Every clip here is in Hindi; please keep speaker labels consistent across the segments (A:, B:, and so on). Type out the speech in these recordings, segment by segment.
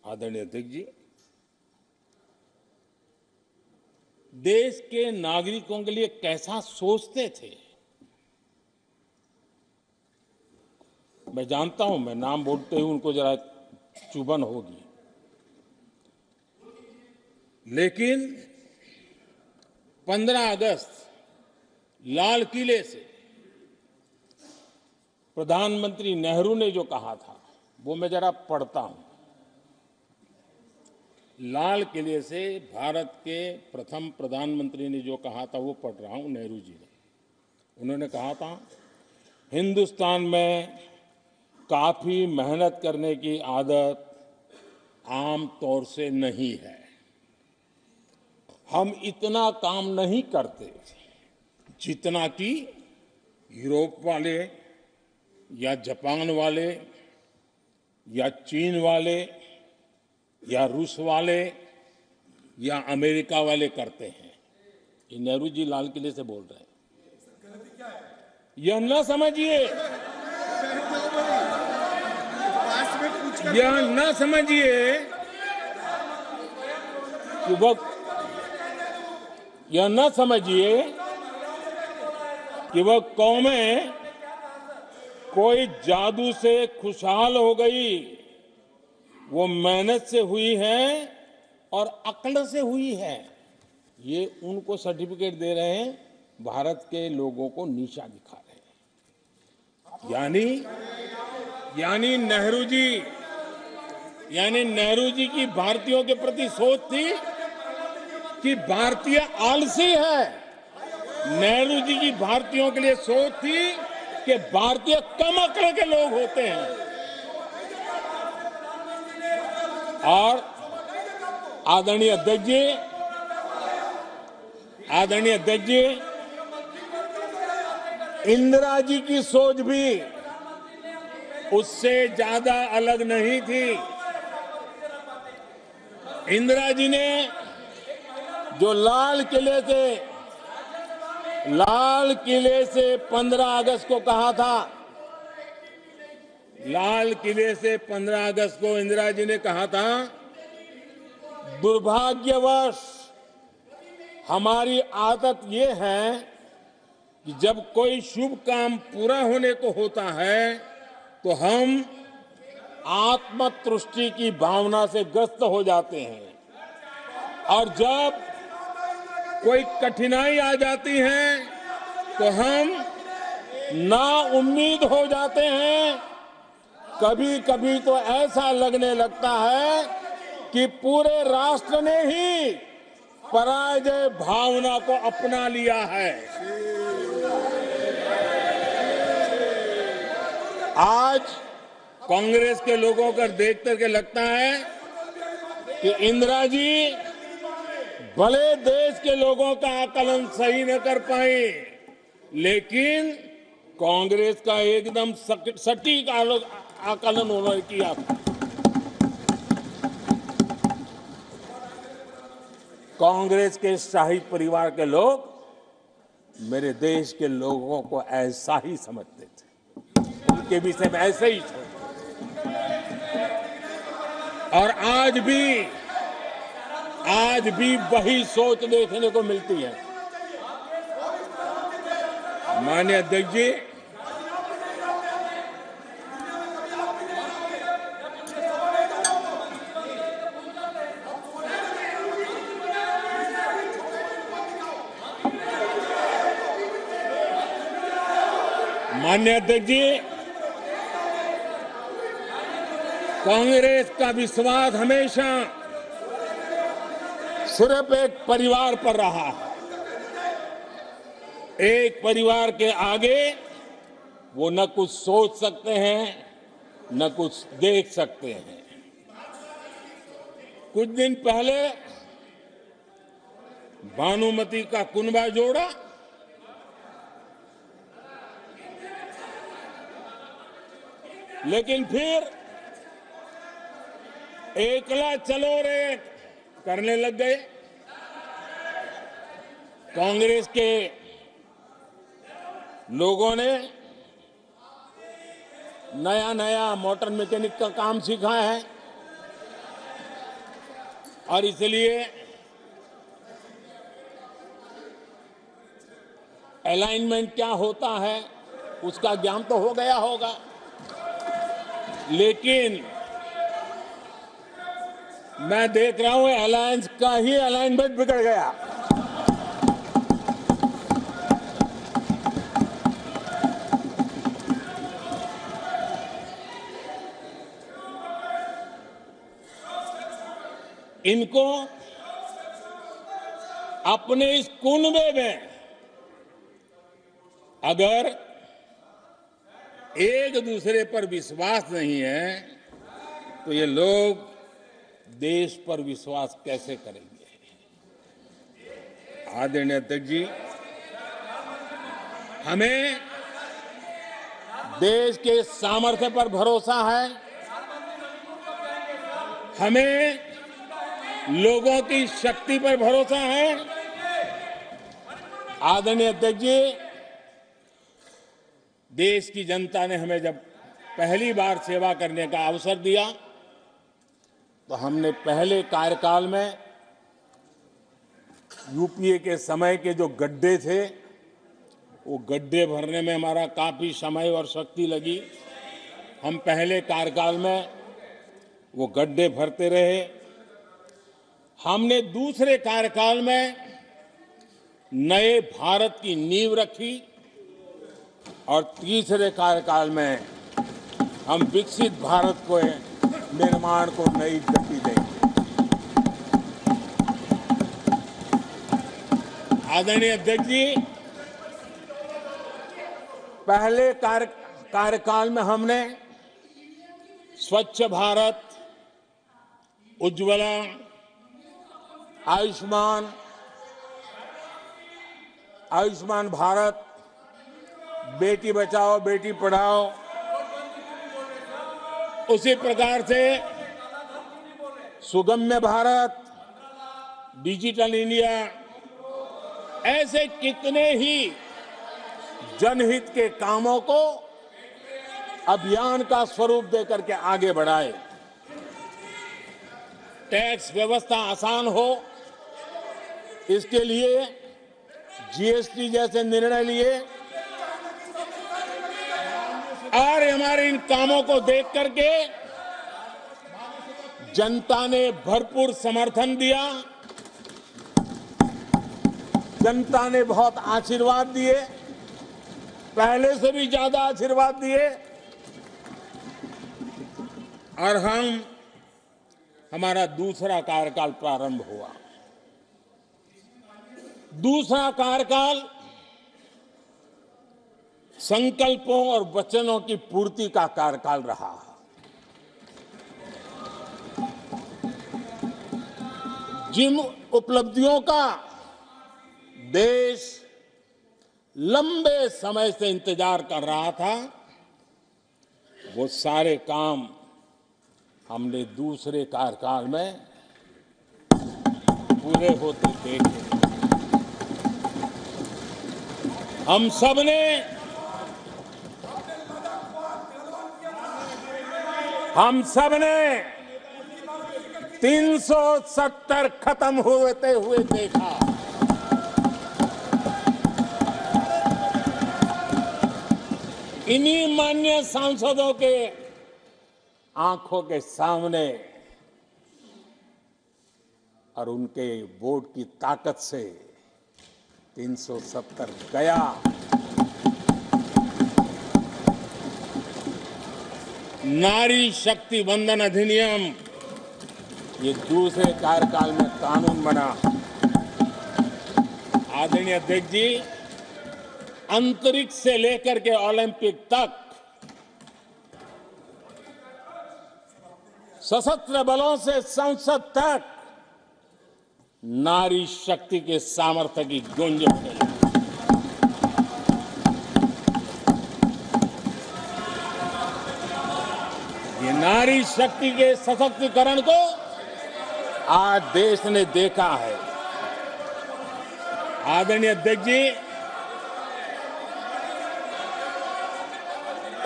A: आदरणीय अध्यक्ष जी, देश के नागरिकों के लिए कैसा सोचते थे, मैं जानता हूं। मैं नाम बोलते ही उनको जरा चुभन होगी, लेकिन 15 अगस्त लाल किले से प्रधानमंत्री नेहरू ने जो कहा था वो मैं जरा पढ़ता हूं। लाल किले से भारत के प्रथम प्रधानमंत्री ने जो कहा था वो पढ़ रहा हूं। नेहरू जी ने, उन्होंने कहा था, हिंदुस्तान में काफी मेहनत करने की आदत आम तौर से नहीं है। हम इतना काम नहीं करते जितना कि यूरोप वाले या जापान वाले या चीन वाले या रूस वाले या अमेरिका वाले करते हैं। ये नेहरू जी लाल किले से बोल रहे हैं। यह न समझिए, यह न समझिए कि यह न समझिए कि वह कौमें कोई जादू से खुशहाल हो गई। वो मेहनत से हुई है और अक्ल से हुई है। ये उनको सर्टिफिकेट दे रहे हैं, भारत के लोगों को नीचा दिखा रहे हैं। यानी नेहरू जी की भारतीयों के प्रति सोच थी कि भारतीय आलसी है। नेहरू जी की भारतीयों के लिए सोच थी कि भारतीय कम अक्ल के लोग होते हैं। और आदरणीय अध्यक्ष जी, इंदिरा जी की सोच भी उससे ज्यादा अलग नहीं थी। इंदिरा जी ने जो लाल किले से 15 अगस्त को कहा था, लाल किले से 15 अगस्त को इंदिरा जी ने कहा था, दुर्भाग्यवश हमारी आदत ये है कि जब कोई शुभ काम पूरा होने को होता है तो हम आत्मतुष्टि की भावना से ग्रस्त हो जाते हैं, और जब कोई कठिनाई आ जाती है तो हम नाउम्मीद हो जाते हैं। कभी कभी तो ऐसा लगने लगता है कि पूरे राष्ट्र ने ही पराजय भावना को अपना लिया है। आज कांग्रेस के लोगों को देख करके लगता है कि इंदिरा जी भले देश के लोगों का आकलन सही न कर पाए, लेकिन कांग्रेस का एकदम सटीक आकलन उन्होंने किया था। कांग्रेस के शाही परिवार के लोग मेरे देश के लोगों को ऐसा ही समझते थे, उनके विषय में ऐसे ही सोचते। और आज भी वही सोच देखने को मिलती है। माननीय अध्यक्ष जी, कांग्रेस का विश्वास हमेशा सिर्फ एक परिवार पर रहा है। एक परिवार के आगे वो न कुछ सोच सकते हैं, न कुछ देख सकते हैं। कुछ दिन पहले भानुमति का कुनबा जोड़ा लेकिन फिर एकला चलो रे करने लग गए। कांग्रेस के लोगों ने नया मोटर मैकेनिक का काम सीखा है, और इसलिए अलाइनमेंट क्या होता है उसका ज्ञान तो हो गया होगा, लेकिन मैं देख रहा हूं अलायंस का ही अलाइनमेंट बिगड़ गया। इनको अपने इस कुनबे में अगर एक दूसरे पर विश्वास नहीं है तो ये लोग देश पर विश्वास कैसे करेंगे? आदरणीय अध्यक्ष जी, हमें देश के सामर्थ्य पर भरोसा है, हमें लोगों की शक्ति पर भरोसा है। आदरणीय अध्यक्ष जी, देश की जनता ने हमें जब पहली बार सेवा करने का अवसर दिया तो हमने पहले कार्यकाल में यूपीए के समय के जो गड्ढे थे वो गड्ढे भरने में हमारा काफी समय और शक्ति लगी। हम पहले कार्यकाल में वो गड्ढे भरते रहे। हमने दूसरे कार्यकाल में नए भारत की नींव रखी और तीसरे कार्यकाल में हम विकसित भारत को निर्माण को नई गति देंगे। आदरणीय अध्यक्ष जी, पहले कार्यकाल में हमने स्वच्छ भारत, उज्ज्वला, आयुष्मान भारत, बेटी बचाओ बेटी पढ़ाओ, उसी प्रकार से सुगम्य भारत, डिजिटल इंडिया, ऐसे कितने ही जनहित के कामों को अभियान का स्वरूप देकर के आगे बढ़ाए। टैक्स व्यवस्था आसान हो, इसके लिए जीएसटी जैसे निर्णय लिए और हमारे इन कामों को देख करके जनता ने भरपूर समर्थन दिया, जनता ने बहुत आशीर्वाद दिए, पहले से भी ज्यादा आशीर्वाद दिए और हमारा दूसरा कार्यकाल प्रारंभ हुआ। दूसरा कार्यकाल संकल्पों और वचनों की पूर्ति का कार्यकाल रहा। जिन उपलब्धियों का देश लंबे समय से इंतजार कर रहा था, वो सारे काम हमने दूसरे कार्यकाल में पूरे होते देखे। हम सबने 370 खत्म होते हुए देखा। इन्हीं माननीय सांसदों के आंखों के सामने और उनके वोट की ताकत से 370 गया। नारी शक्ति वंदन अधिनियम ये दूसरे कार्यकाल में कानून बना। आदरणीय अध्यक्ष जी, अंतरिक्ष से लेकर के ओलंपिक तक सशस्त्र बलों से संसद तक नारी शक्ति के सामर्थ्य की गूंज फैली। ये नारी शक्ति के सशक्तिकरण को आज देश ने देखा है। आदरणीय अध्यक्ष जी,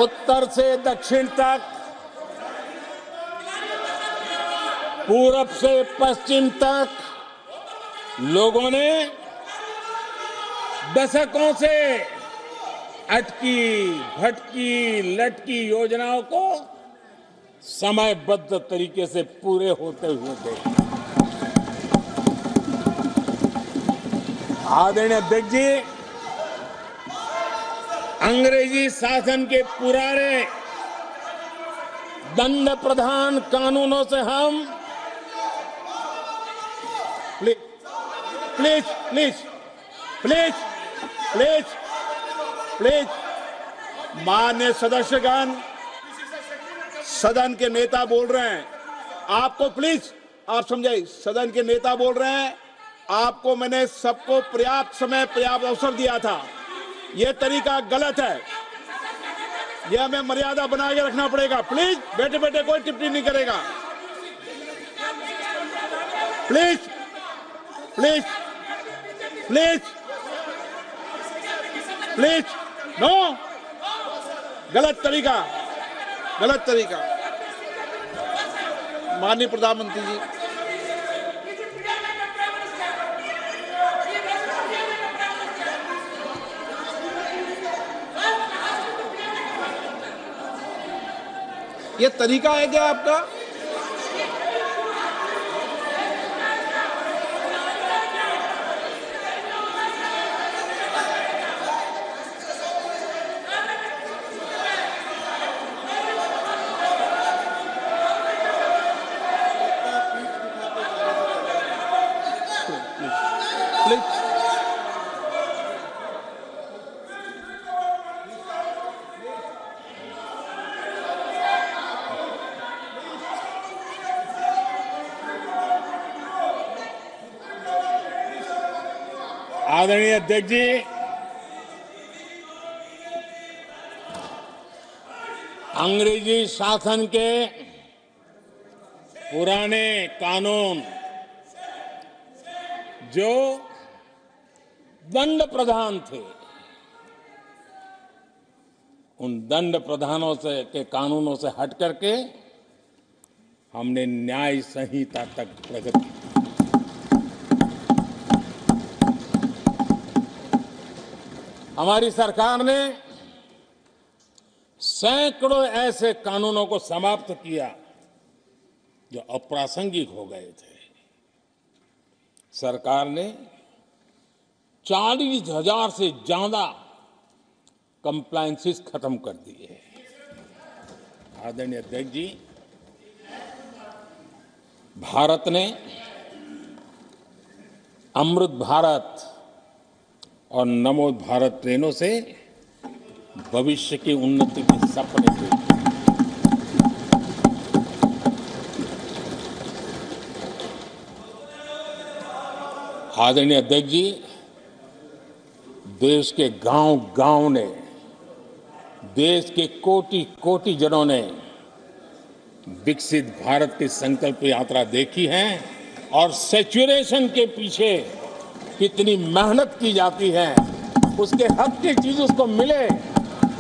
A: उत्तर से दक्षिण तक पूरब से पश्चिम तक लोगों ने दशकों से अटकी भटकी लटकी योजनाओं को समयबद्ध तरीके से पूरे होते हुए देखा। आदरणीय अध्यक्ष जी, अंग्रेजी शासन के पुराने दंड प्रधान कानूनों से हम please please please please please please माननीय सदस्यगण, सदन के नेता बोल रहे हैं, आपको प्लीज आप समझाइए। सदन के नेता बोल रहे हैं, आपको मैंने सबको पर्याप्त समय पर्याप्त अवसर दिया था। यह तरीका गलत है, यह हमें मर्यादा बना के रखना पड़ेगा। प्लीज बैठे बैठे कोई टिप्पणी नहीं करेगा। Please please please please no, गलत तरीका, गलत तरीका। माननीय प्रधानमंत्री जी, ये तरीका है क्या आपका? आदरणीय अध्यक्ष जी, अंग्रेजी शासन के पुराने कानून जो दंड प्रधान थे, उन दंड प्रधानों से के कानूनों से हट करके हमने न्याय संहिता तक प्रगति की। हमारी सरकार ने सैकड़ों ऐसे कानूनों को समाप्त किया जो अप्रासंगिक हो गए थे। सरकार ने 40,000 से ज्यादा कंप्लायंसेस खत्म कर दिए। आदरणीय अध्यक्ष जी, भारत ने अमृत भारत और नमो भारत ट्रेनों से भविष्य की उन्नति के सपने देखे। आदरणीय अध्यक्ष जी, देश के गांव-गांव ने, देश के कोटि-कोटि जनों ने विकसित भारत की संकल्प यात्रा देखी है और सैचुरेशन के पीछे कितनी मेहनत की जाती है, उसके हक की चीज उसको मिले,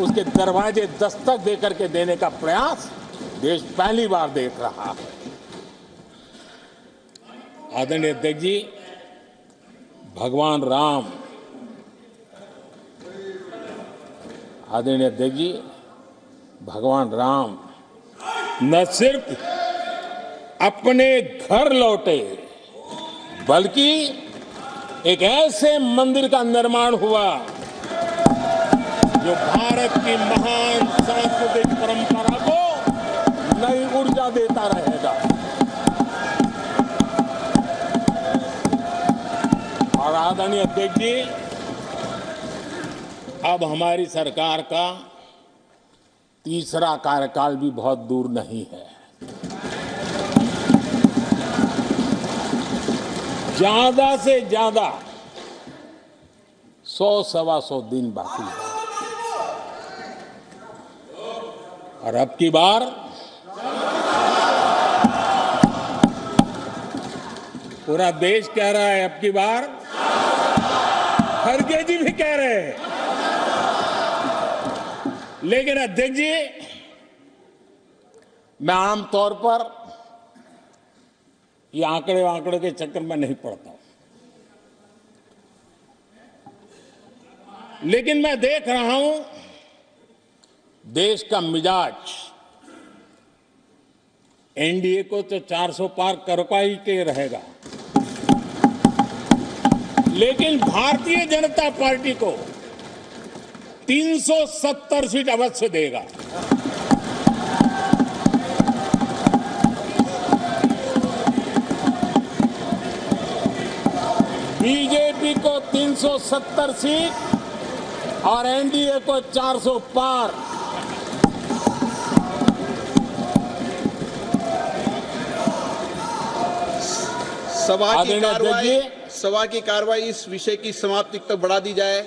A: उसके दरवाजे दस्तक देकर के देने का प्रयास देश पहली बार देख रहा है। आदरणीय अध्यक्ष जी, भगवान राम, आदरणीय अध्यक्ष जी, भगवान राम न सिर्फ अपने घर लौटे, बल्कि एक ऐसे मंदिर का निर्माण हुआ जो भारत की महान सांस्कृतिक परंपरा को नई ऊर्जा देता रहेगा। और आदरणीय अध्यक्ष जी, अब हमारी सरकार का तीसरा कार्यकाल भी बहुत दूर नहीं है। ज्यादा से ज्यादा 100-125 दिन बाकी है। और अब की बार पूरा देश कह रहा है, अब की बार खड़गे जी भी कह रहे हैं। लेकिन अध्यक्ष जी, मैं आमतौर पर ये आंकड़े के चक्कर में नहीं पड़ता। लेकिन मैं देख रहा हूं देश का मिजाज एनडीए को तो 400 पार करवा ही के रहेगा, लेकिन भारतीय जनता पार्टी को 370 सीट अवश्य देगा। बीजेपी को 370 सीट और एनडीए को 400 पार।
B: सभा की कार्रवाई इस विषय की समाप्ति तक बढ़ा दी जाए।